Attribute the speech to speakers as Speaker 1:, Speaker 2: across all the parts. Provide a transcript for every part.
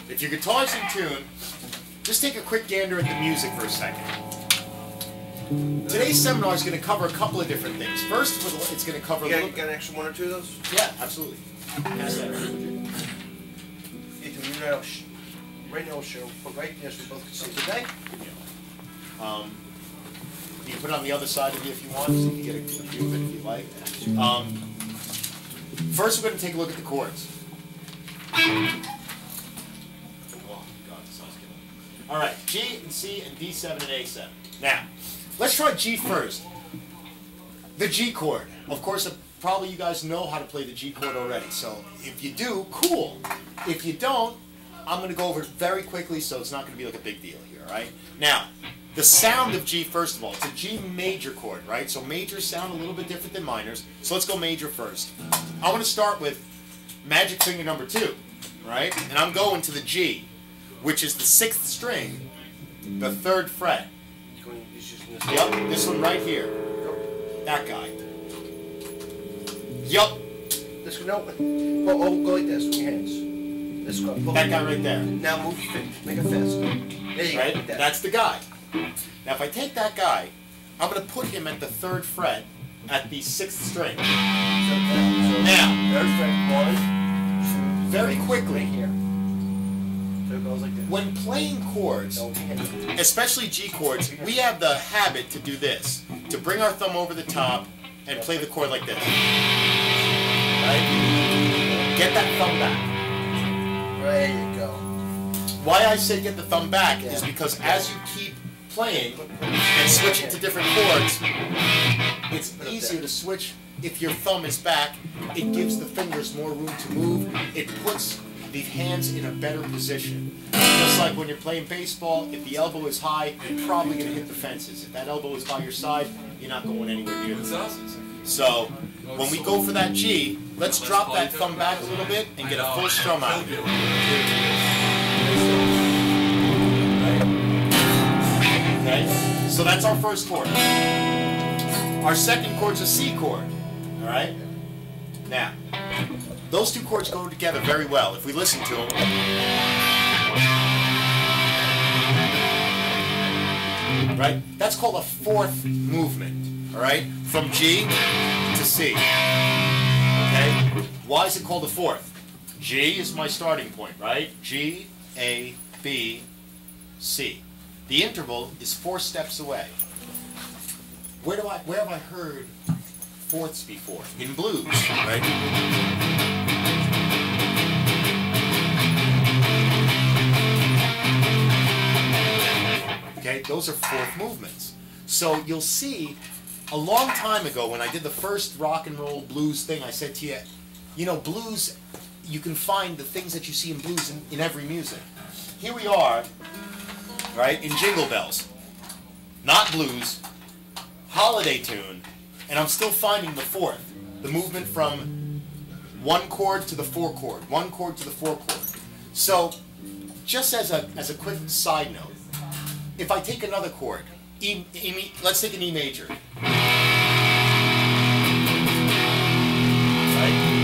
Speaker 1: If your guitar's in tune, just take a quick gander at the music for a second. Today's seminar is going to cover a couple of different things. First, it's going to cover
Speaker 2: You got an extra one or two of those?
Speaker 1: Yeah, absolutely. Pass that over.
Speaker 2: Right now, show, but right, yes, we both can see
Speaker 1: today. You can put it on the other side of you if you want, so you can get a view of it if you like. First, we're going to take a look at the chords. Oh, God, this sounds good. All right, G and C and D7 and A7. Now, let's try G first. The G chord. Of course, probably you guys know how to play the G chord already. So if you do, cool. If you don't, I'm going to go over it very quickly, so it's not going to be like a big deal here, all right? Now, the sound of G, first of all, it's a G major chord, right? So majors sound a little bit different than minors. So let's go major first. I want to start with magic finger number 2, right? And I'm going to the G, which is the 6th string, the 3rd fret. Yep, this one right here. That guy. Yup.
Speaker 2: This one, no. Go like this with your hands. This one.
Speaker 1: That guy right there.
Speaker 2: Now move your finger. Make a fist. There you
Speaker 1: right?
Speaker 2: go.
Speaker 1: That's the guy. Now if I take that guy, I'm going to put him at the 3rd fret at the 6th string. Now,
Speaker 2: 3rd fret, 1, 2,
Speaker 1: very quickly
Speaker 2: here. So it goes like this.
Speaker 1: When playing chords, especially G chords, we have the habit to do this. To bring our thumb over the top and play the chord like this. Right? Get that thumb back.
Speaker 2: There you go.
Speaker 1: Why I say get the thumb back is because as you keep playing and switching to different chords, it's easier to switch if your thumb is back. It gives the fingers more room to move. It puts the hands in a better position. Just like when you're playing baseball, if the elbow is high, you're probably going to hit the fences. If that elbow is by your side, you're not going anywhere near the fences. So, when we go for that G, let's drop that thumb back a little bit and get a full strum out. Okay? So that's our first chord. Our second chord's a C chord. Alright? Now, those two chords go together very well if we listen to them. Right? That's called a 4th movement. Alright? From G to C. Okay? Why is it called a 4th? G is my starting point, right? G, A, B, C. The interval is 4 steps away. Where have I heard 4ths before? In blues, right? Okay, those are 4th movements. So you'll see, a long time ago when I did the first rock and roll blues thing, I said to you, you know, blues, you can find the things that you see in blues in every music. Here we are, right, in Jingle Bells. Not blues, holiday tune, and I'm still finding the 4th. The movement from 1 chord to the 4 chord, 1 chord to the 4 chord. So, just as a quick side note, if I take another chord, let's take an E major. Right?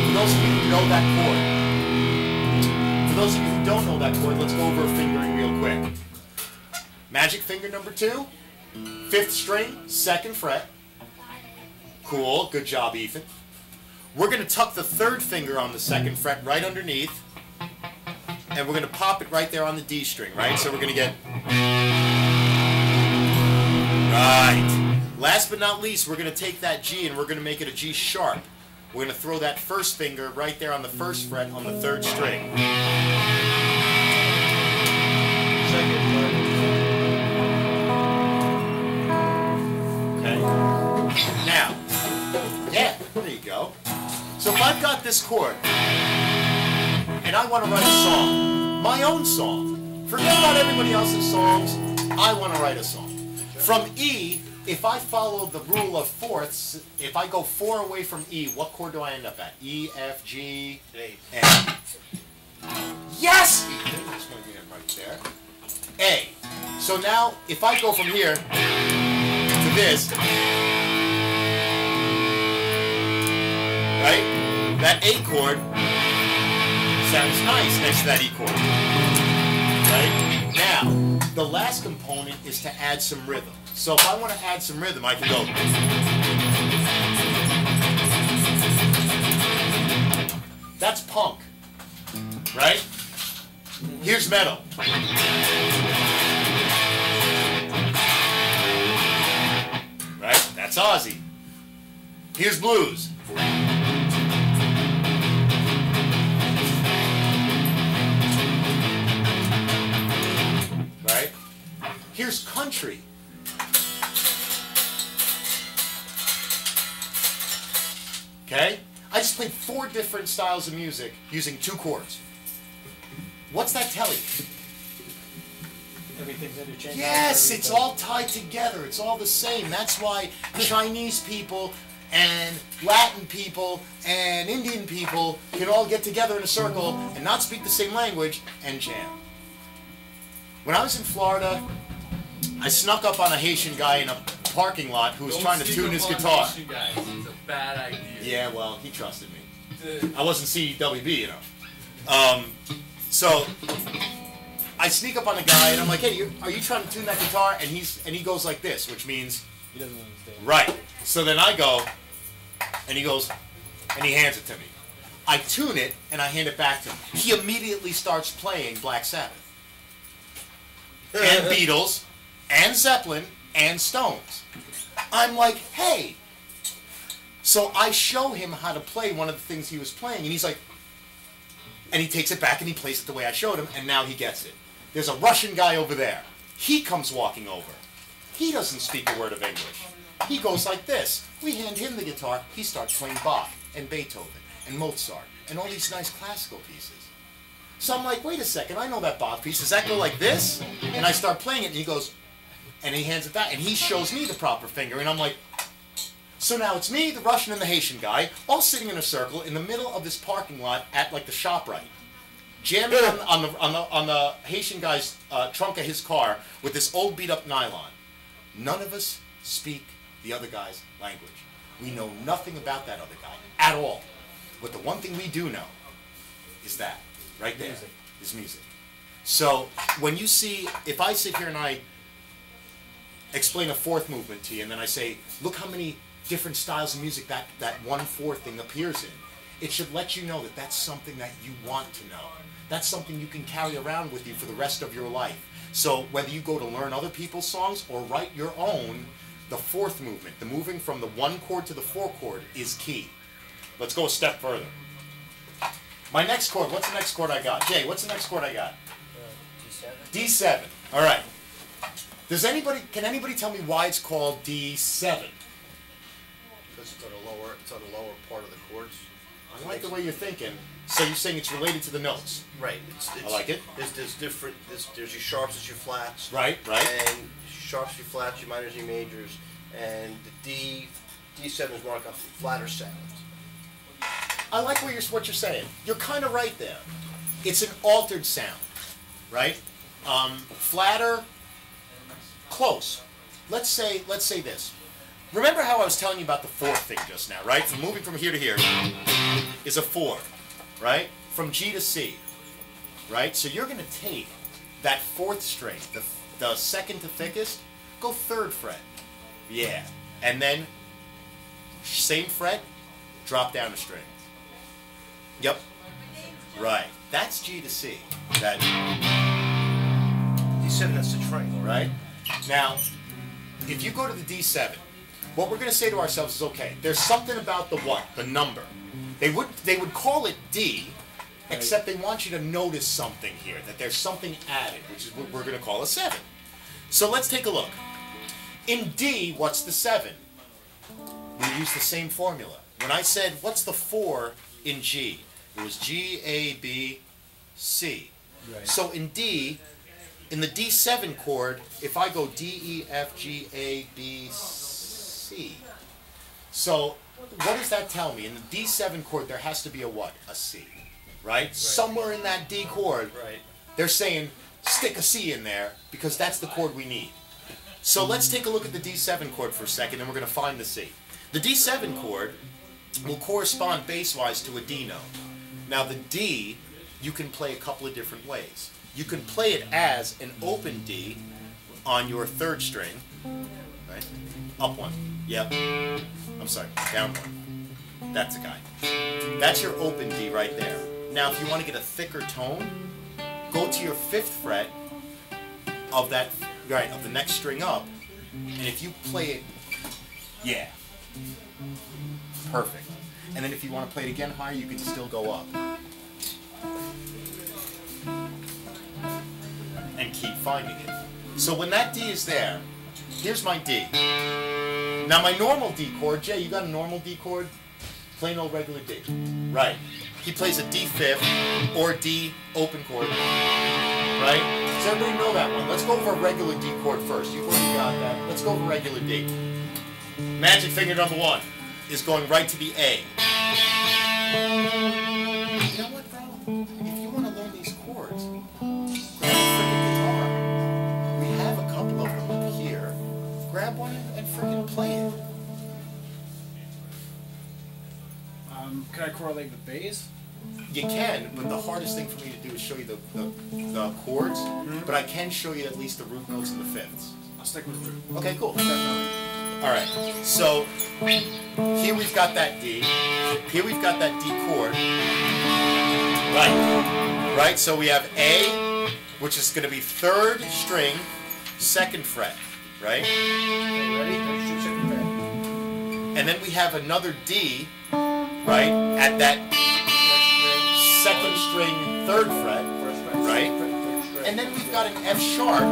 Speaker 1: For those of you who know that chord, for those of you who don't know that chord, let's go over fingering real quick. Magic finger number 2, 5th string, 2nd fret. Cool, good job, Ethan. We're going to tuck the 3rd finger on the 2nd fret right underneath, and we're going to pop it right there on the D string, right? So we're going to get... Right. Last but not least, we're going to take that G and we're going to make it a G sharp. We're going to throw that 1st finger right there on the 1st fret on the 3rd string. Okay. Now, yeah, there you go. So if I've got this chord and I want to write a song, my own song, forget about everybody else's songs, I want to write a song. From E, if I follow the rule of 4ths, if I go 4 away from E, what chord do I end up at? E, F, G, A. Yes! Ethan, that's going to be right there. A. So now, if I go from here to this, right? That A chord sounds nice next to that E chord. Right? Now, the last component is to add some rhythm. So if I want to add some rhythm, I can go. That's punk, right? Here's metal. Right? That's Ozzy. Here's blues. Right? Here's country. Okay? I just played 4 different styles of music using 2 chords. What's that telling you?
Speaker 3: Everything's interchangeable.
Speaker 1: Yes, it's all tied together. It's all the same. That's why Chinese people and Latin people and Indian people can all get together in a circle and not speak the same language and jam. When I was in Florida, I snuck up on a Haitian guy in a parking lot who was trying to tune his guitar.
Speaker 4: Haitian guys. It's a bad idea.
Speaker 1: Yeah, well, he trusted me. I wasn't CWB, you know. So I sneak up on the guy and I'm like, "Hey, are you trying to tune that guitar?" And he goes like this, which means
Speaker 3: He doesn't understand.
Speaker 1: right. So then I go, and he goes, and he hands it to me. I tune it and I hand it back to him. He immediately starts playing Black Sabbath, and Beatles, and Zeppelin, and Stones. I'm like, "Hey." So I show him how to play one of the things he was playing, and he's like, and he takes it back and he plays it the way I showed him, and now he gets it. There's a Russian guy over there. He comes walking over. He doesn't speak a word of English. He goes like this. We hand him the guitar. He starts playing Bach and Beethoven and Mozart and all these nice classical pieces. So I'm like, wait a second, I know that Bach piece. Does that go like this? And I start playing it, and he goes, and he hands it back, and he shows me the proper finger, and I'm like, so now it's me, the Russian, and the Haitian guy, all sitting in a circle in the middle of this parking lot at like the ShopRite, jamming on the Haitian guy's trunk of his car with this old beat-up nylon. None of us speak the other guy's language. We know nothing about that other guy at all. But the one thing we do know is that right there is music. So when you see, if I sit here and I explain a 4th movement to you, and then I say, look how many different styles of music that 1/4 thing appears in, it should let you know that that's something that you want to know. That's something you can carry around with you for the rest of your life. So whether you go to learn other people's songs or write your own, the 4th movement, the moving from the 1 chord to the 4 chord, is key. Let's go a step further. My next chord, what's the next chord I got? Jay, what's the next chord I got?
Speaker 3: D7.
Speaker 1: D7. All right. Can anybody tell me why it's called D7?
Speaker 2: Because it's on the lower part of the chords.
Speaker 1: I like the way you're thinking. So you're saying it's related to the notes.
Speaker 2: Right.
Speaker 1: I like it.
Speaker 2: There's different. There's your sharps, there's your flats.
Speaker 1: Right.
Speaker 2: And sharps, your flats, your minors, your majors, and the D7 is more like a flatter sound.
Speaker 1: I like what you're saying. You're kind of right there. It's an altered sound, right? Flatter, close. Let's say this. Remember how I was telling you about the 4th thing just now, right? From moving from here to here is a 4, right? From G to C, right? So you're going to take that 4th string, the 2nd to thickest, go 3rd fret. Yeah. And then same fret, drop down a string. Yep. Right. That's G to C. That
Speaker 2: D7, that's the triangle,
Speaker 1: right? Now, if you go to the D7, what we're going to say to ourselves is, okay, there's something about the what? The number. They would call it D, except they want you to notice something here, that there's something added, which is what we're going to call a 7. So let's take a look. In D, what's the 7? We use the same formula. When I said, what's the 4 in G? It was G, A, B, C.
Speaker 3: Right.
Speaker 1: So in D, in the D7 chord, if I go D, E, F, G, A, B, C. So what does that tell me? In the D7 chord, there has to be a what? A C. Right? Somewhere in that D chord, they're saying, stick a C in there, because that's the chord we need. So let's take a look at the D7 chord for a second, and we're going to find the C. The D7 chord will correspond bass-wise to a D note. Now the D you can play a couple of different ways. You can play it as an open D on your third string, right? Up one. Yep. I'm sorry, down one. That's a guy. That's your open D right there. Now, if you want to get a thicker tone, go to your 5th fret of that, right, of the next string up, and if you play it, yeah, perfect. And then if you want to play it again higher, you can still go up. And keep finding it. So when that D is there, here's my D. Now my normal D chord, Jay, you got a normal D chord? Plain old regular D. Right. He plays a D 5th or D open chord. Right? Does everybody know that one? Let's go over a regular D chord first. You've already got that. Let's go over regular D. Magic finger number 1 is going right to the A. You know what, bro? If you want to learn these chords, grab a freaking guitar. We have a couple of them up here. Grab one and freaking play it.
Speaker 3: Can I correlate with bass?
Speaker 1: You can, but the hardest thing for me to do is show you the chords, but I can show you at least the root notes and the fifths.
Speaker 3: I'll stick with root.
Speaker 1: Okay, cool. Alright, so here we've got that D. Here we've got that D chord. Right, so we have A, which is going to be 3rd string, 2nd fret, right?
Speaker 2: Okay, ready?
Speaker 1: And then we have another D, right, at that 2nd string, 3rd fret, right? And then we've got an F sharp,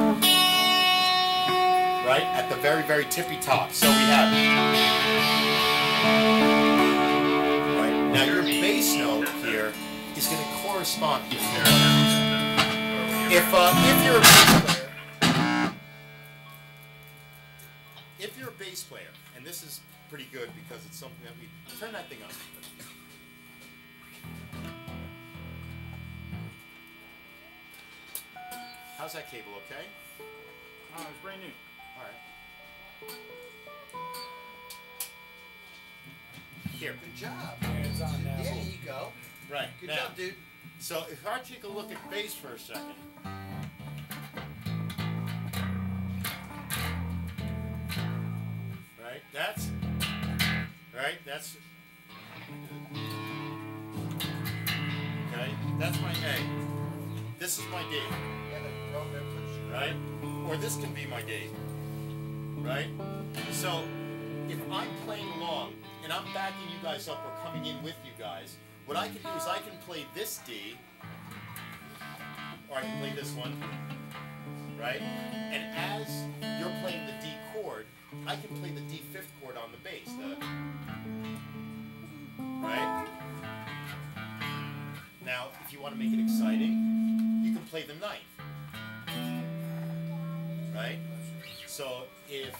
Speaker 1: right, at the very, very tippy top. So we have, right, now your bass note here is going to correspond. If you're a bass player, if you're a bass player, and this is pretty good because it's something that we turn that thing up. How's that cable? Okay.
Speaker 3: Oh, it's brand new.
Speaker 1: All right. Here.
Speaker 2: Good job.
Speaker 3: Yeah, it's on now.
Speaker 2: There you go.
Speaker 1: Right.
Speaker 2: Good
Speaker 1: now,
Speaker 2: job, dude.
Speaker 1: So if I take a look at bass for a second. Right. That's. Okay. That's my A. This is my D. Right? Or this can be my D. Right? So if I'm playing along and I'm backing you guys up or coming in with you guys, what I can do is I can play this D, or I can play this one, right? And as you're playing the D chord, I can play the D 5th chord on the bass, right? Now, if you want to make it exciting, you can play the 9th, right? So if,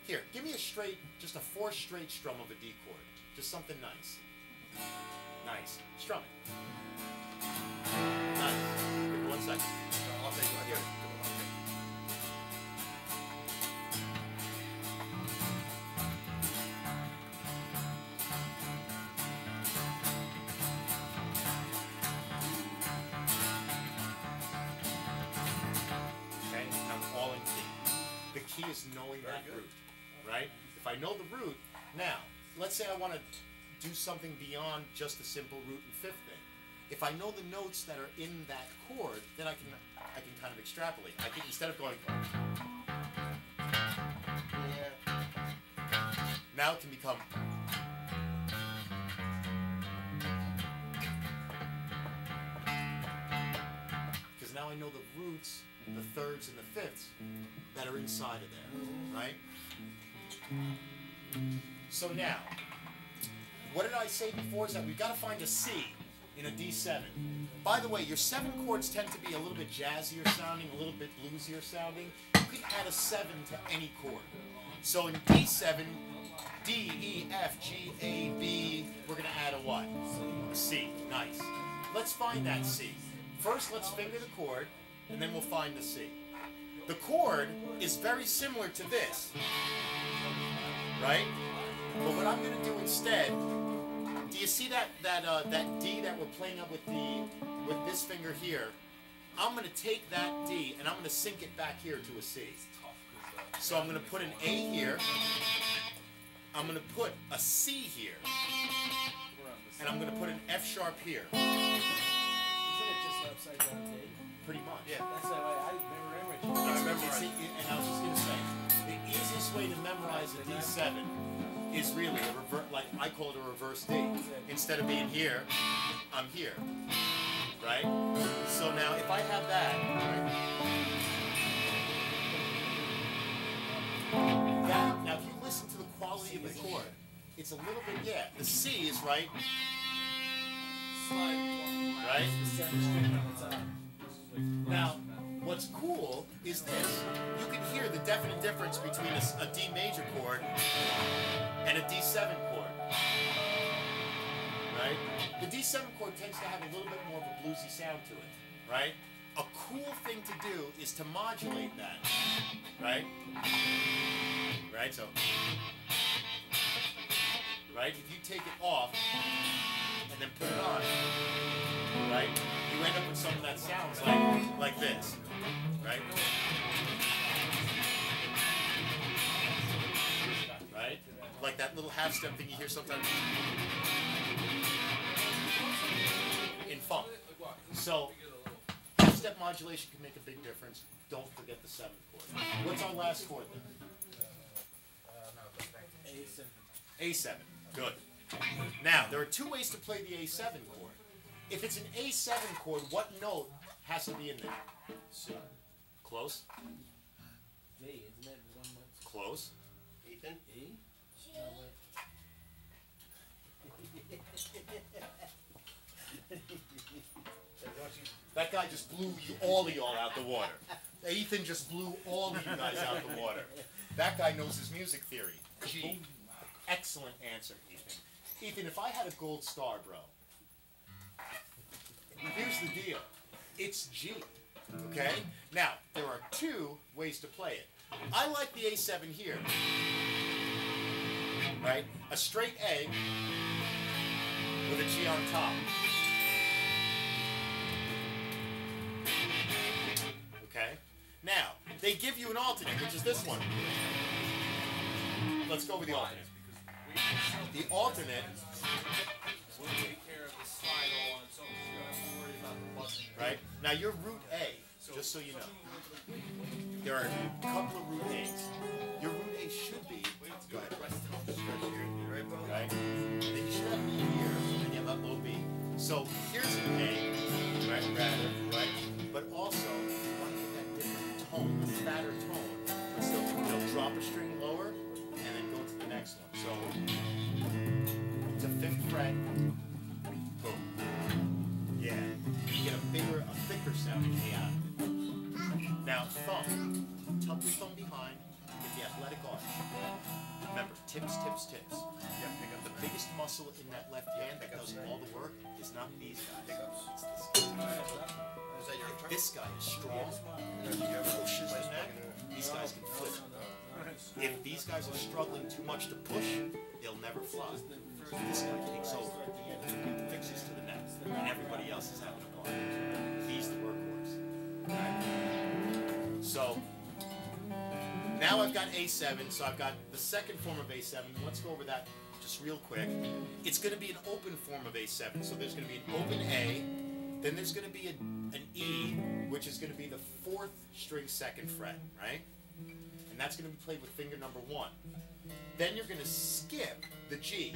Speaker 1: here, give me a straight, just a 4 straight strum of a D chord, just something nice. Nice. Strum it. Nice. Give me 1 second.
Speaker 2: I'll take it.
Speaker 1: Here. Okay, and I'm all in key. The key is knowing that root, right? If I know the root, now, let's say I want to do something beyond just the simple root and 5th thing. If I know the notes that are in that chord, then I can kind of extrapolate. I can, instead of going, now it can become, because now I know the roots, the 3rds and the 5ths that are inside of there, right? So now, what did I say before is that we've got to find a C in a D7. By the way, your 7 chords tend to be a little bit jazzier sounding, a little bit bluesier sounding. You can add a 7 to any chord. So in D7, D, E, F, G, A, B, we're going to add a what? A C. Nice. Let's find that C. First, let's finger the chord, and then we'll find the C. The chord is very similar to this, right? But what I'm going to do instead do you see that D that we're playing up with this finger here? I'm gonna take that D and I'm gonna sink it back here to a C. So I'm gonna put an A here. I'm gonna put a C here, and I'm gonna put an F sharp here.
Speaker 3: Isn't it just upside down D?
Speaker 1: Pretty much.
Speaker 2: Yeah.
Speaker 3: That's how I remember it.
Speaker 1: And I was just gonna say, the easiest way to memorize a D7 is really a reverse, like I call it a reverse D. Instead of being here, I'm here, right? So now if I have that, right? Now if you listen to the quality of the chord, it's a little bit, yeah. The C is right, right?
Speaker 3: The 7th string on the top.
Speaker 1: Now, what's cool is this. You can hear the definite difference between a D major chord and a D7 chord. Right? The D7 chord tends to have a little bit more of a bluesy sound to it. Right? A cool thing to do is to modulate that. Right? Right? So, right? If you take it off and then put it on, right? You end up with something that sounds like this, right? Right? Like that little half step thing you hear sometimes in funk. So half step modulation can make a big difference. Don't forget the 7th chord. What's our last chord then?
Speaker 3: A7.
Speaker 1: A7. Good. Now, there are two ways to play the A7 chord. If it's an A7 chord, what note has to be in there?
Speaker 3: C.
Speaker 1: Close?
Speaker 3: D, isn't it? One month.
Speaker 1: Close?
Speaker 2: Ethan?
Speaker 3: E? No,
Speaker 1: That guy just blew all of y'all out the water. Ethan just blew all of you guys out the water. That guy knows his music theory. G. Excellent answer, Ethan. Ethan, if I had a gold star, bro, here's the deal. It's G. Okay? Now, there are two ways to play it. I like the A7 here. Right? A straight A with a G on top. Okay? Now, they give you an alternate, which is this one. Let's go with the alternate. The alternate, right? Now your root A, just so you know, there are a couple of root A's. Your root A should be, go ahead, right? Then you should have B here, and you have that low B. So here's an A, right, rather, right? But also, you want to get that different tone, the fatter tone, but still, drop a string lower, and then go to the next one. So, to 5th fret, boom. Yeah. You get a thicker sounding A out of it. Now, thumb. Tuck your thumb behind, get the athletic arch. Remember, tips, tips, tips. Yeah, pick up the biggest muscle in that left hand that does all the work is not these guys. It's this guy.
Speaker 2: Is that your
Speaker 1: If this guy is strong, he pushes the neck, these guys can flip. If these guys are struggling too much to push, they'll never fly. This guy takes over, fixes to the neck, and everybody else is having a part. He's the workhorse. Right? So, now I've got A7, so I've got the second form of A7. Let's go over that just real quick. It's going to be an open form of A7, so there's going to be an open A, then there's going to be an E, which is going to be the 4th string 2nd fret, right? And that's going to be played with finger number 1. Then you're going to skip the G.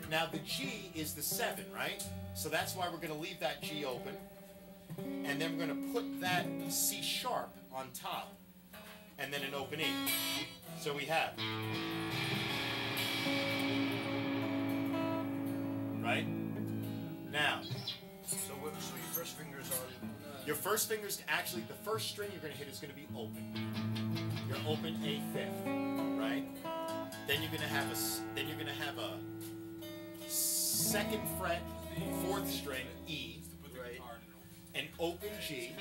Speaker 1: Now the G is the 7, right? So that's why we're going to leave that G open. And then we're going to put that C sharp on top. And then an open E. So we have. Right? Now.
Speaker 2: So your first finger's on.
Speaker 1: Your first finger's actually, the first string you're going to hit is going to be open. You're open A 5th, right? Then you're going to have a 2nd fret 4th string E,
Speaker 2: Right.
Speaker 1: an open G,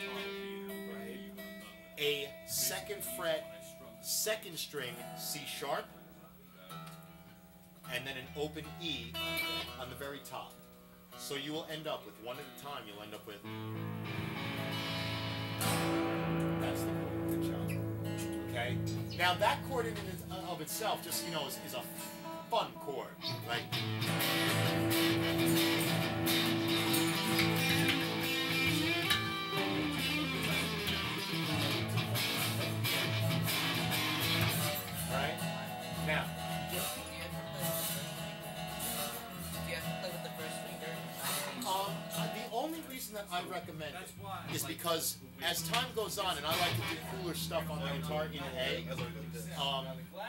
Speaker 1: a 2nd fret 2nd string C sharp, and then an open E on the very top. So you will end up with, one at a time, you'll end up with... That's the chord. Good job. Okay? Now that chord in and of itself, just, you know, is a fun chord, right? Alright? Now,
Speaker 5: Do you have to play with the first finger?
Speaker 1: the only reason that I recommend
Speaker 4: That's
Speaker 1: it
Speaker 4: why.
Speaker 1: is because as time goes on, and I like to do cooler stuff on the guitar in A,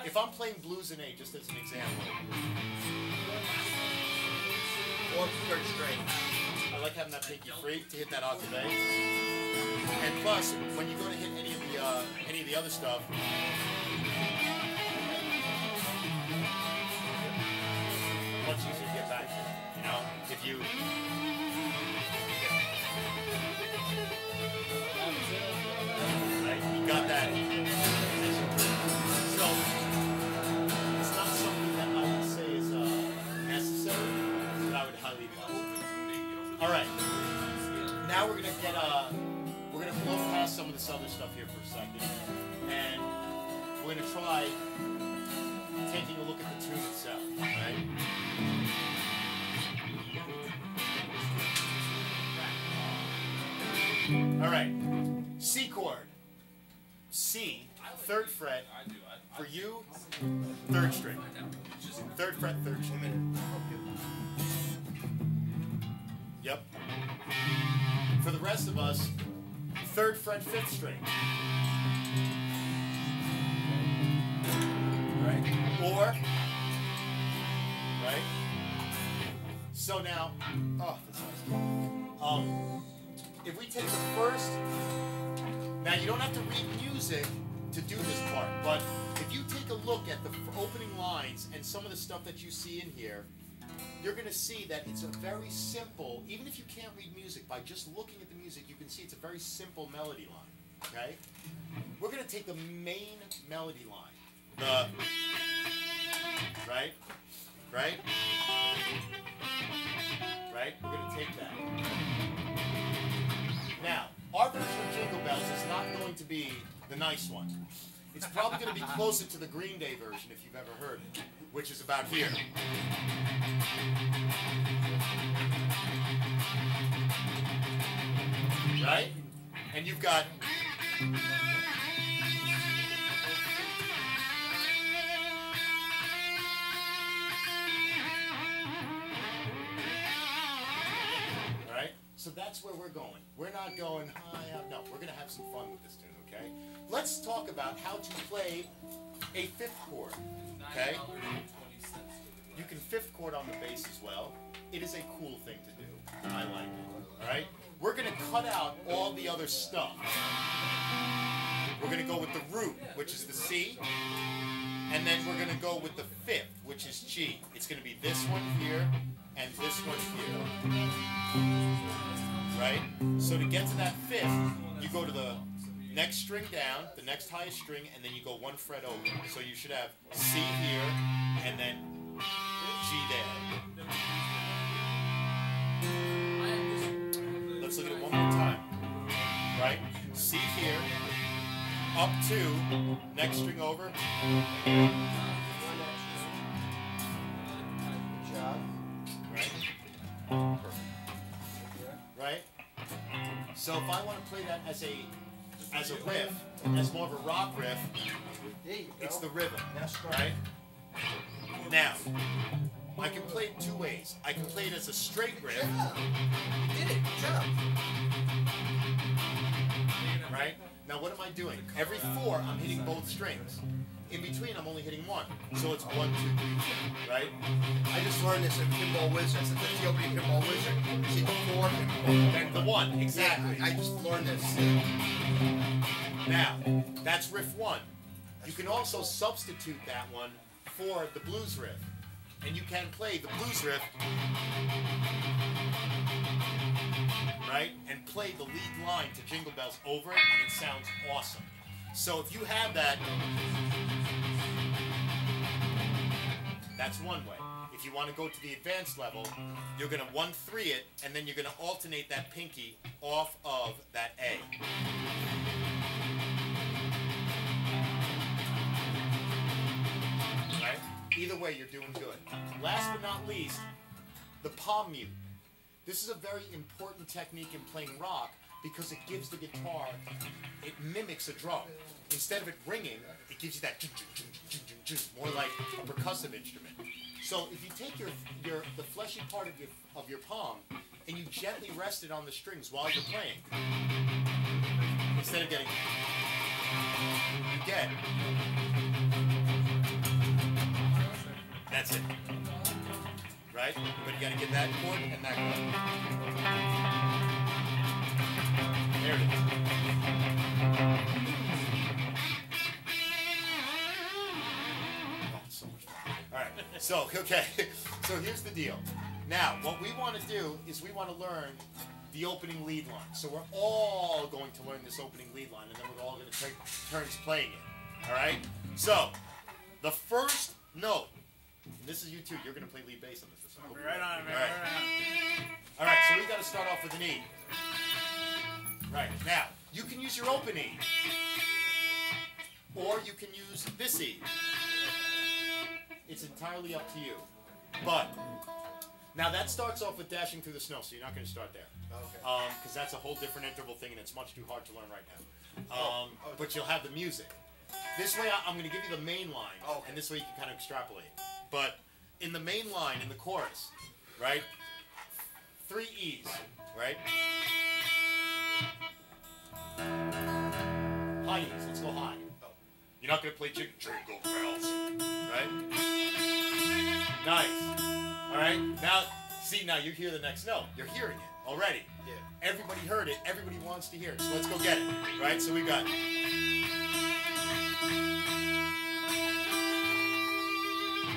Speaker 1: if I'm playing blues in A, just as an example,
Speaker 2: Or third string.
Speaker 1: I like having that pinky free to hit that octave A. And plus, when you go to hit any of the other stuff, much easier to get back to. You know, if you right, you got that. So it's not something that I would say is necessary, but I would highly advise. All right, now we're gonna blow past some of this other stuff here for a second, and we're gonna try taking a look at the tune itself. Right? All right, C chord. C, third fret. For you, third string. Third fret, third string. Yep. For the rest of us, third fret, fifth string. Right? Or, right? So now, oh, that's nice. If we take the first, now you don't have to read music to do this part, but if you take a look at the opening lines and some of the stuff that you see in here, you're going to see that it's a very simple, even if you can't read music, by just looking at the music, you can see it's a very simple melody line, okay? We're going to take the main melody line, the, right? Right? Right? We're going to take that. Now, our version of Jingle Bells is not going to be the nice one. It's probably going to be closer to the Green Day version, if you've ever heard it, which is about here. Right? And you've got... Right? So that's where we're going. We're not going high up. No, we're going to have some fun with this tune, okay? Let's talk about how to play a fifth chord, okay? You can fifth chord on the bass as well. It is a cool thing to do. I like it, all right? We're going to cut out all the other stuff. We're going to go with the root, which is the C, and then we're going to go with the fifth, which is G. It's going to be this one here and this one here. Right? So to get to that fifth, you go to the next string down, the next highest string, and then you go one fret over. So you should have C here, and then G there. Let's look at it one more time. Right? C here, up to, next string over.
Speaker 2: Good job.
Speaker 1: Right? Right? So if I want to play that as a riff, as more of a rock riff,
Speaker 2: There you go.
Speaker 1: it's the rhythm,
Speaker 2: Now start.
Speaker 1: right? Now, I can play it two ways. I can play it as a straight riff,
Speaker 2: Yeah. You did it. Good job.
Speaker 1: right? Now what am I doing? Every four, I'm hitting both strings. In between, I'm only hitting one. So it's 1, 2, 3, 4, right?
Speaker 2: I just learned this in Pinball Wizard. That's the opening Pinball Wizard. You see the 4 and
Speaker 1: And the 1, exactly.
Speaker 2: I just learned this.
Speaker 1: Now, that's riff 1. You can also substitute that one for the blues riff. And you can play the blues riff, right? And play the lead line to Jingle Bells over it, and it sounds awesome. So if you have that, that's one way. if you want to go to the advanced level, you're going to 1-3 it, and then you're going to alternate that pinky off of that A. Right? Either way, you're doing good. Last but not least, the palm mute. This is a very important technique in playing rock because it gives the guitar, it mimics a drum. Instead of it ringing, it gives you that more like a percussive instrument. So if you take the fleshy part of your palm and you gently rest it on the strings while you're playing, instead of getting, you get, that's it. Right? But you gotta get that chord and that chord. There it is. Oh, so much fun. Alright, so, okay. So here's the deal. Now, what we want to do is we want to learn the opening lead line. So we're all going to learn this opening lead line, and then we're all going to take turns playing it. Alright? So, the first note, and this is you too, you're going to play lead bass on this.
Speaker 6: I'll be right on, man.
Speaker 1: All right.
Speaker 6: Right on.
Speaker 1: All right, so we got to start off with an E. Right, now, you can use your open E. Or you can use this E. It's entirely up to you. But, now that starts off with Dashing Through the Snow, so you're not going to start there.
Speaker 2: Okay.
Speaker 1: Because that's a whole different interval thing, and it's much too hard to learn right now. But you'll have the music. This way, I'm going to give you the main line, and this way you can kind of extrapolate. But in the main line, in the chorus, right? 3 E's, right? High E's, let's go high. You're not going to play Jingle Bells, right? Nice. All right, now, see, now you hear the next note. You're hearing it already.
Speaker 2: Yeah.
Speaker 1: Everybody heard it. Everybody wants to hear it. So let's go get it, right? So we got...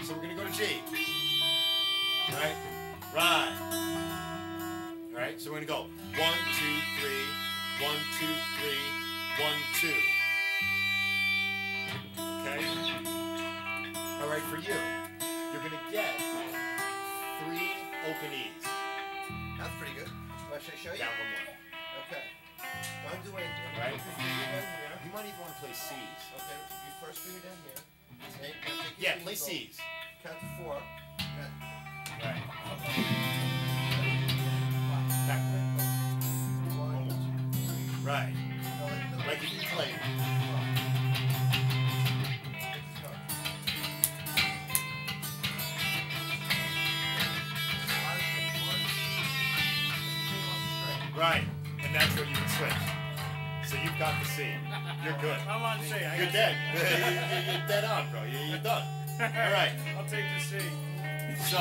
Speaker 1: So we're going to go to G. Right? Right. Alright, so we're going to go 1, 2, 3, 1, 2, 3, 1, 2. Okay? Alright, for you, you're going to get 3 open E's.
Speaker 2: That's pretty good. Should I show you?
Speaker 1: Down 1 more.
Speaker 2: Okay. Don't do anything.
Speaker 1: Right?
Speaker 2: Put your finger down here.
Speaker 1: You might even want to play C's.
Speaker 2: Okay, your first finger down here. Okay, now take your
Speaker 1: Yeah,
Speaker 2: finger,
Speaker 1: play
Speaker 2: go
Speaker 1: C's.
Speaker 2: Count to 4.
Speaker 1: Right.
Speaker 2: Back.
Speaker 1: Almost. Right. Like you can play. Right. And that's where you can switch. So you've got the C. You're good.
Speaker 6: I'm on C.
Speaker 1: You're dead. You're dead on, bro. You're done. All right.
Speaker 6: I'll take the C.
Speaker 1: So.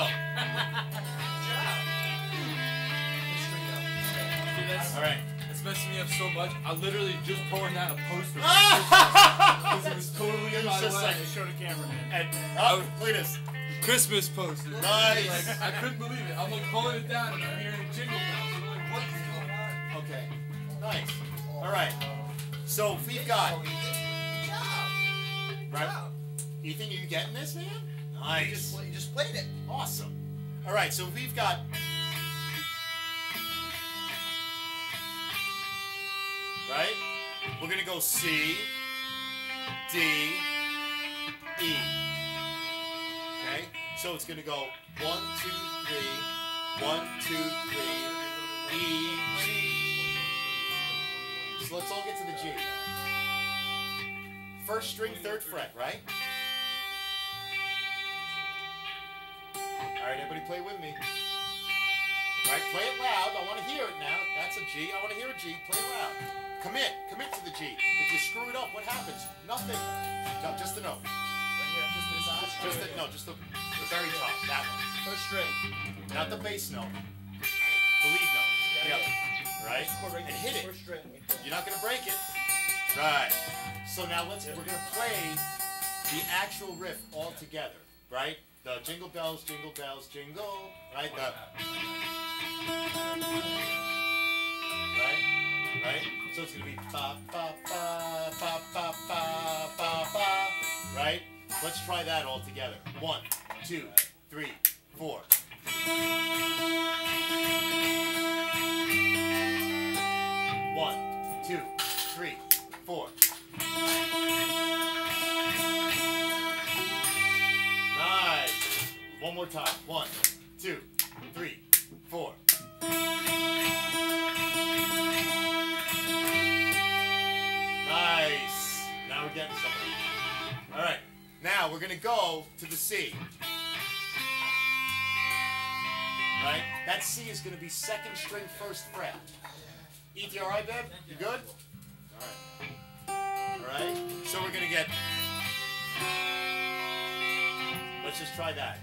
Speaker 4: Dude,
Speaker 1: All right.
Speaker 4: that's messing me up so much. I literally just pouring down a poster because it was totally in my
Speaker 1: just
Speaker 4: way.
Speaker 1: like-
Speaker 6: Show the camera, man.
Speaker 1: And look at this.
Speaker 4: Christmas poster.
Speaker 1: Nice.
Speaker 4: Like, I couldn't believe it. I'm like pulling it down and I'm hearing jingle bells. I'm like, what is going on?
Speaker 1: Okay. Nice. All right. So we've got. Right. Ethan, are you getting this, man? Nice.
Speaker 2: You just played it.
Speaker 1: Awesome. All right. So we've got. Right. We're gonna go C, D, E. Okay. So it's gonna go 1, 2, 3, 1, 2, 3, E, G. So let's all get to the G. First string, 3rd fret, right? All right, everybody play with me. All right, play it loud. I want to hear it now. That's a G. I want to hear a G. Play it loud. Commit to the G. If you screw it up, what happens? Nothing. No, just the note. Just the, no, just the very top. That one.
Speaker 2: First string.
Speaker 1: Not the bass note. The lead note. Yep. Right? And hit it.
Speaker 2: First string.
Speaker 1: You're not gonna break it. Right. So now we're gonna play the actual riff all together. Right? The jingle bells, jingle, right? The right? So it's gonna be ba ba ba ba ba ba ba ba. Right? Let's try that all together. 1, 2, 3, 4. One, 2, 3, 4. Nice. One more time. 1, 2, 3, 4. Nice. Now we're getting something. All right. Now we're going to go to the C. Right? That C is going to be 2nd string, 1st fret. Eat, you all right, babe? You good? All right. All right. So we're going to get... Let's just try that.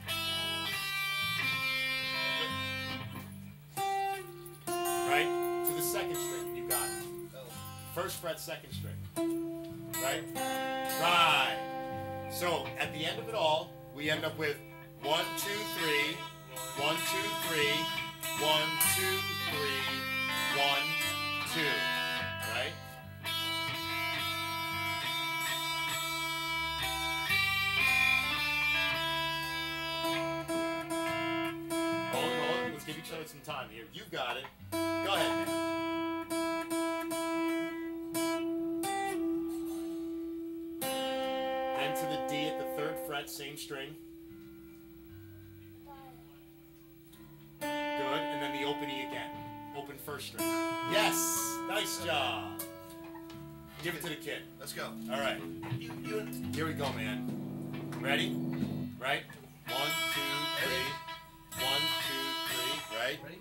Speaker 1: Right? To the 2nd string. You got it. 1st fret, 2nd string. Right? Right. So at the end of it all, we end up with 1, 2, 3, 1, 2, 3, 1, 2, 3, 1, 2. Right? Hold it. Let's give each other some time here. You got it. Go ahead, man. Then to the D at the 3rd fret, same string. Good. And then the open E again. Open 1st string. Yes. Nice job. Give it to the kid.
Speaker 2: Let's go.
Speaker 1: All right. Here we go, man. Ready? Right? 1, 2, 3. 1, 2, 3. Right?
Speaker 2: Ready?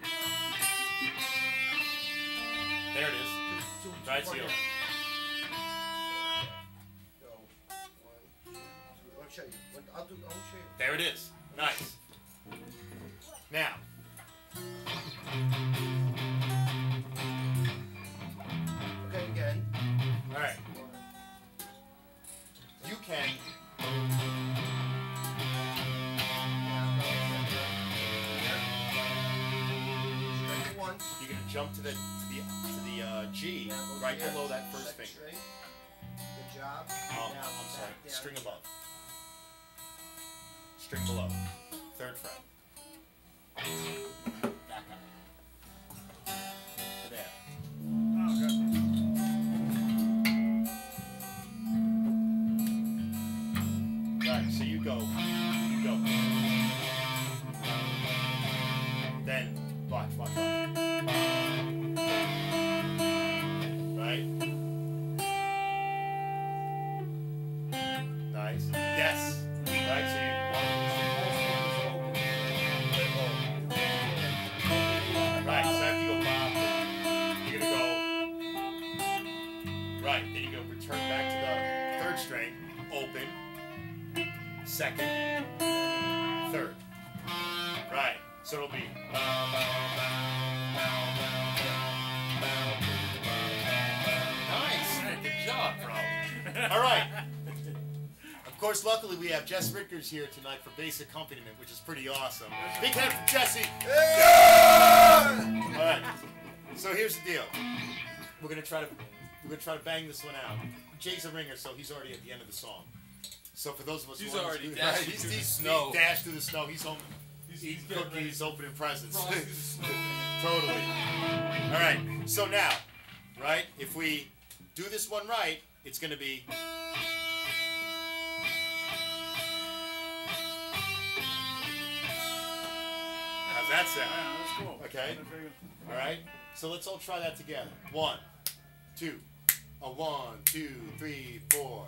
Speaker 1: There it is. Try it, seal.
Speaker 2: Go. 1, 2. I'll show you. I'll show you.
Speaker 1: There it is. Nice. Now.
Speaker 2: Okay, again.
Speaker 1: All right. You can.
Speaker 2: Strike it once.
Speaker 1: You're gonna jump to the G right below that 1st
Speaker 2: Second
Speaker 1: finger.
Speaker 2: string. Good job.
Speaker 1: I'm
Speaker 2: Now
Speaker 1: sorry.
Speaker 2: back down.
Speaker 1: String above. String below. 3rd fret. Back up. To there.
Speaker 6: Oh, okay.
Speaker 1: Right. So you go. You go. Then watch. Right. Nice. Yes. Right. So you. Right, so after you go bop, you're gonna go right, then you go return back to the 3rd string, open, 2nd, 3rd. Right, so it'll be nice.
Speaker 4: Good job, bro.
Speaker 1: All right. Of course, luckily we have Jess Rickers here tonight for bass accompaniment, which is pretty awesome. Big hand for Jesse. All right. So here's the deal. We're gonna try to bang this one out. Jay's a ringer, so he's already at the end of the song. So for those of us
Speaker 4: He's
Speaker 1: who
Speaker 4: already
Speaker 1: right,
Speaker 4: dashed through the snow.
Speaker 1: He dashed through the snow. He's home.
Speaker 4: He's
Speaker 1: Eating
Speaker 4: getting
Speaker 1: cookies, opening presents.
Speaker 4: Frosty the Snowman.
Speaker 1: Totally. All right. So now, right? If we do this one right, it's gonna be. How's that sound?
Speaker 6: Yeah, that's cool.
Speaker 1: Okay. All right. So let's all try that together. 1, 2. 1, 2, 3, 4. All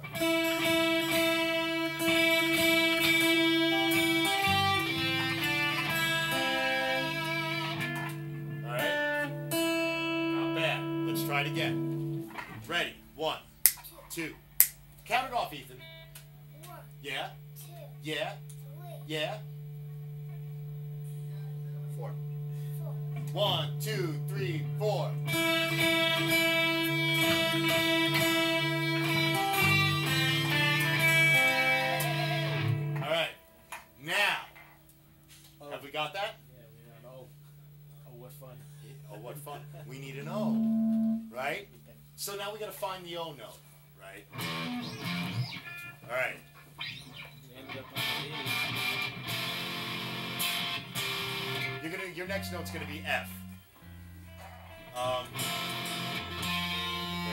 Speaker 1: right. Not bad. Let's try it again. Ready? 1, 2. Count it off, Ethan. Yeah. Yeah. Yeah.
Speaker 2: 4.
Speaker 1: 1, 2, 3, 4. All right. Now, have we got that?
Speaker 3: Yeah, we don't know. Oh, what fun.
Speaker 1: Oh, what fun. We need an O, right? So now we got to find the O note, right? All right.
Speaker 3: We ended up on the
Speaker 1: Your next note's gonna be F. There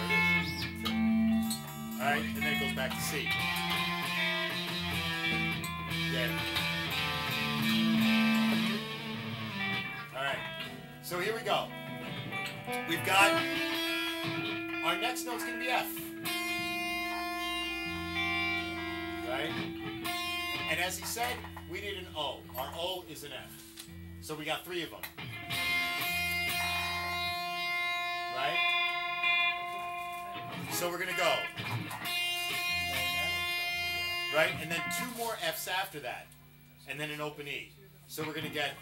Speaker 1: it is. All right, and then it goes back to C. Yeah. All right. So here we go. We've got our next note's gonna be F. Right? And as he said, we need an O. Our O is an F. So we got 3 of them. Right? So we're gonna go. Right? And then 2 more F's after that. And then an open E. So we're gonna get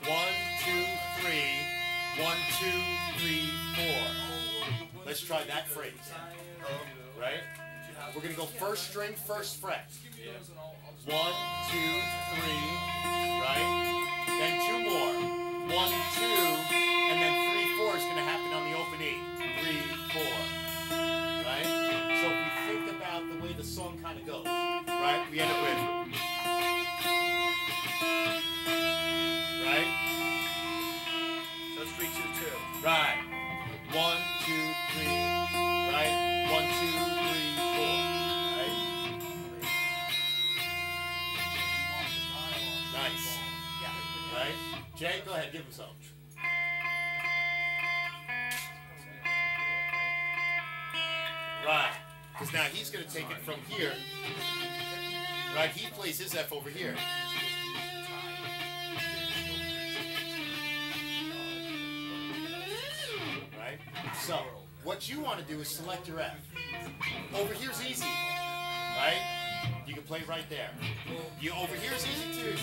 Speaker 1: 1, 2, 3, 1, 2, 3, 4. Let's try that phrase. Right? We're gonna go first string, first fret. 1, 2, 3, right? Then 2 more. 1, 2, and then 3, 4 is gonna happen on the open E. 3, 4. Right? So if we think about the way the song kind of goes, right? We end up with, right?
Speaker 2: So it's 3, 2, 2.
Speaker 1: Right. 1, 2, 3, right? 1, 2, 3, 4. Right? Nice. Right? Jay, go ahead, give him some. Right. Because now he's going to take it from here. Right? He plays his F over here. Right? So, what you want to do is select your F. Over here's easy. Right? You can play right there. You over here's easy too.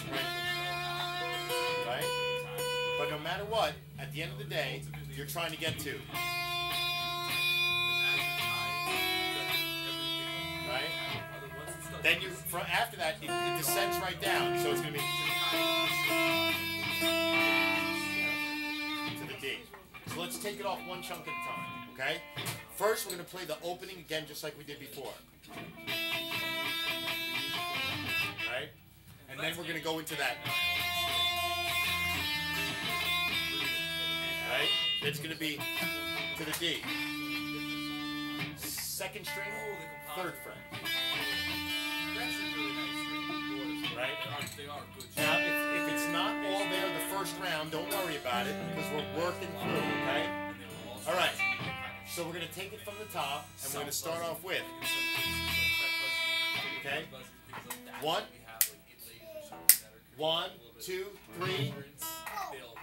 Speaker 1: Right? But no matter what, at the end of the day, you're trying to get to. Right? Then you, after that, it descends right down. So it's going to be to the D. So let's take it off one chunk at a time. Okay? First, we're going to play the opening again, just like we did before. Right? And then we're going to go into that. Right? It's going to be to the D. Second string, 3rd fret. Right? Now, if it's not all there the first round, don't worry about it, because we're working through, okay? All right. So we're going to take it from the top, and we're going to start off with, okay? 1, 1, 2, 3.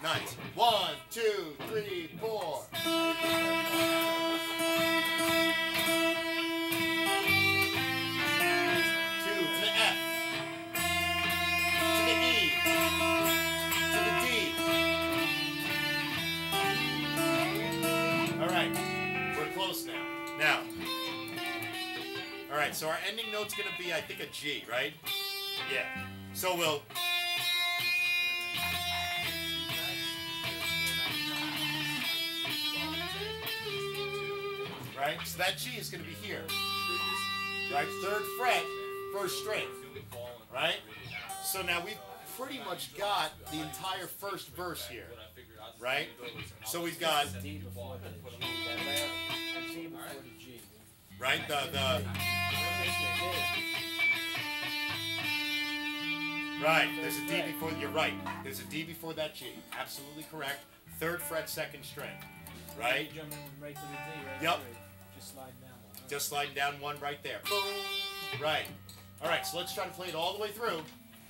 Speaker 1: Nice. 1, 2, 3, 4. 2 to the F. To the E. To the D. All right. We're close now. Now. All right. So our ending note's going to be, I think, a G, right? Yeah. So we'll. Right? So that G is going to be here. Right? 3rd fret, 1st string. Right? So now we've pretty much got the entire first verse here. Right? So we've got. Right? Right. There's a D before. You're right. There's a D before that G. Absolutely correct. 3rd fret, 2nd string. Right?
Speaker 3: Jumping right to the D, right?
Speaker 1: Yep.
Speaker 3: Just sliding down one.
Speaker 1: Just sliding down one right there. Boom. Right. All right, so let's try to play it all the way through.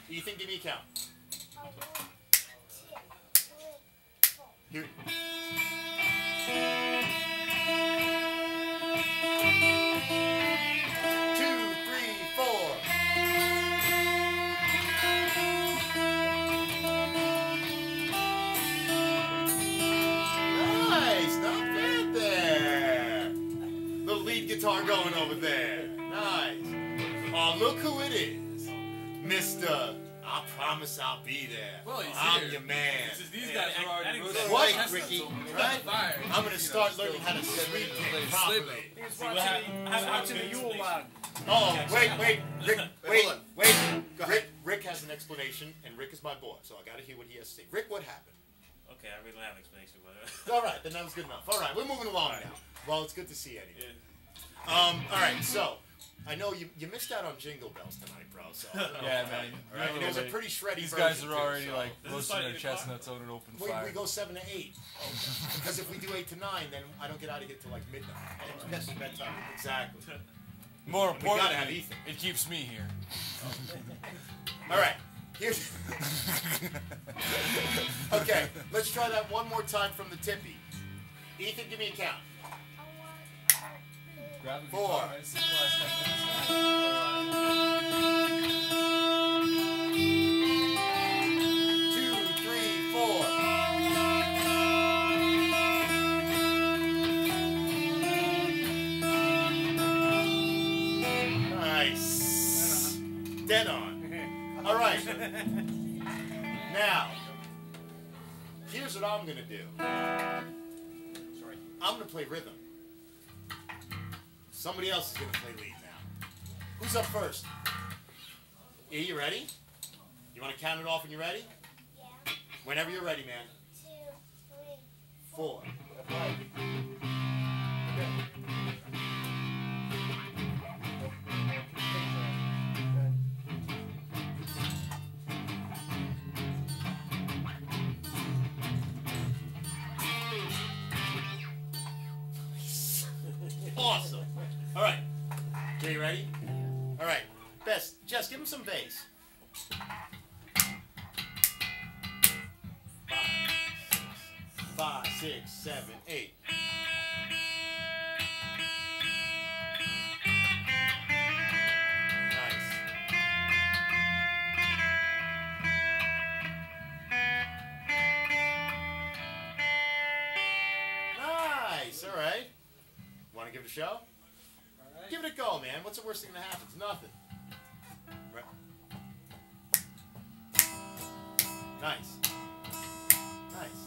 Speaker 1: Ethan, give me a count. Here. 2, 3, 4. Nice, not bad there. Little lead guitar going over there. Nice. Oh, look who it is. Mr. I promise I'll be there.
Speaker 4: Well, he's
Speaker 1: I'm
Speaker 4: here.
Speaker 1: your man.
Speaker 4: It's just these guys are already
Speaker 1: Right, Ricky, right? I'm going to start learning how to sweep
Speaker 4: Slip
Speaker 1: it properly.
Speaker 3: He's watching the Yule log.
Speaker 1: Oh, wait, Rick,
Speaker 2: hold on.
Speaker 1: wait.
Speaker 2: Go ahead.
Speaker 1: Rick has an explanation, and Rick is my boy, so I got to hear what he has to say. Rick, what happened?
Speaker 6: Okay, I really don't have an explanation, but.
Speaker 1: All right, then that was good enough. All right, we're moving along
Speaker 6: All right.
Speaker 1: now. Well, it's good to see you anyway.
Speaker 6: Yeah.
Speaker 1: All right, so I know you missed out on Jingle Bells tonight, bro. So
Speaker 4: Yeah, man.
Speaker 1: All right, and it was a pretty shreddy
Speaker 4: These
Speaker 1: version,
Speaker 4: guys are already
Speaker 1: too, so.
Speaker 4: like
Speaker 6: This is
Speaker 4: roasting
Speaker 6: like
Speaker 4: their
Speaker 6: 8 o'clock?
Speaker 4: chestnuts on an open
Speaker 1: We
Speaker 4: fire.
Speaker 1: go 7 to 8. Because if we do 8 to 9, then I don't get out of here till like midnight.
Speaker 2: It's past bedtime.
Speaker 1: Exactly.
Speaker 4: More
Speaker 1: We gotta have
Speaker 4: importantly,
Speaker 1: Ethan.
Speaker 4: it keeps me here.
Speaker 1: All right. Here's. Okay, let's try that one more time from the tippy. Ethan, give me a count.
Speaker 4: Grab a
Speaker 1: 4.
Speaker 4: guitar, man. It's the last 10 minutes.
Speaker 1: 2, 3, 4. Nice. Dead on. All right. Now, here's what I'm gonna do.
Speaker 2: Sorry.
Speaker 1: I'm gonna play rhythm. Somebody else is gonna play lead now. Who's up first? E, you ready? You want to count it off when you're ready?
Speaker 7: Yeah.
Speaker 1: Whenever you're ready, man.
Speaker 7: 2, 3,
Speaker 1: 4. Awesome. All right. Jay, you ready? All right. Best, Jess, give him some bass. 5, 6, 7, 8. Nice. Nice. All right. Want to give it a show?
Speaker 3: Alright.
Speaker 1: Give it a go, man. What's the worst thing that happens? Nothing. Right. Nice. Nice.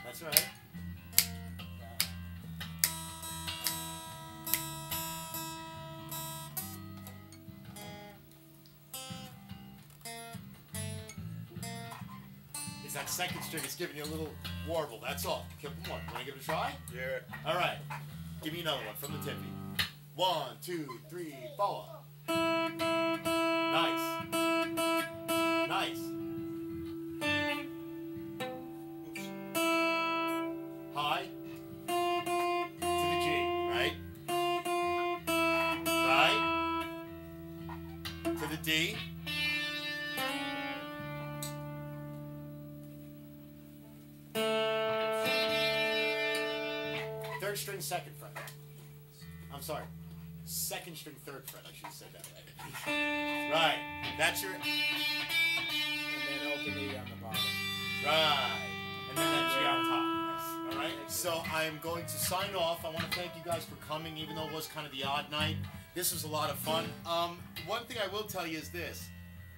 Speaker 1: That's right. Is that second string is giving you a little warble, that's all. Come on, want to give it a try?
Speaker 2: Yeah.
Speaker 1: All right. Give me another one from the tippy. 1, 2, 3, 4. Nice. Nice. Oops. High. To the G, right? Right. To the D. Third string, second fret. I'm sorry. Second string, third fret. I should have said that right. Right. That's your.
Speaker 3: And then open E on the bottom.
Speaker 1: Right. And then that G on top. All right. So I'm going to sign off. I want to thank you guys for coming, even though it was kind of the odd night. This was a lot of fun. One thing I will tell you is this: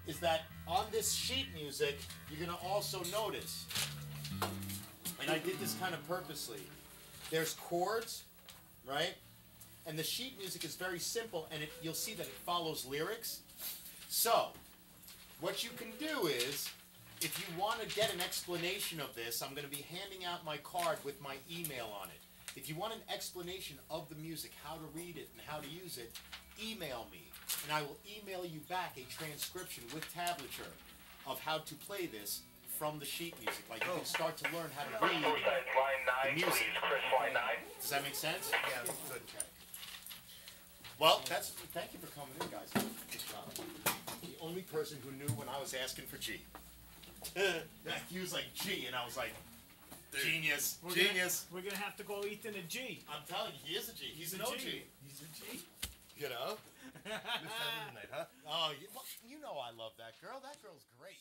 Speaker 1: is that on this sheet music, you're going to also notice, and I did this kind of purposely. There's chords, right? And the sheet music is very simple, and you'll see that it follows lyrics. So, what you can do is, if you want to get an explanation of this, I'm going to be handing out my card with my email on it. If you want an explanation of the music, how to read it and how to use it, email me, and I will email you back a transcription with tablature of how to play this from the sheet music. Like you can start to learn how to read the music. Does that make sense?
Speaker 2: Yeah, good.
Speaker 1: Well, thank you for coming in, guys. Good job. The only person who knew when I was asking for G. He was like G, and I was like, genius, genius.
Speaker 3: We're gonna have to call Ethan a G.
Speaker 1: I'm telling you, he is a G. He's an
Speaker 3: a
Speaker 1: OG.
Speaker 3: G. He's a G.
Speaker 1: You know?
Speaker 2: Missed that tonight, huh?
Speaker 1: Oh, you know I love that girl. That girl's great.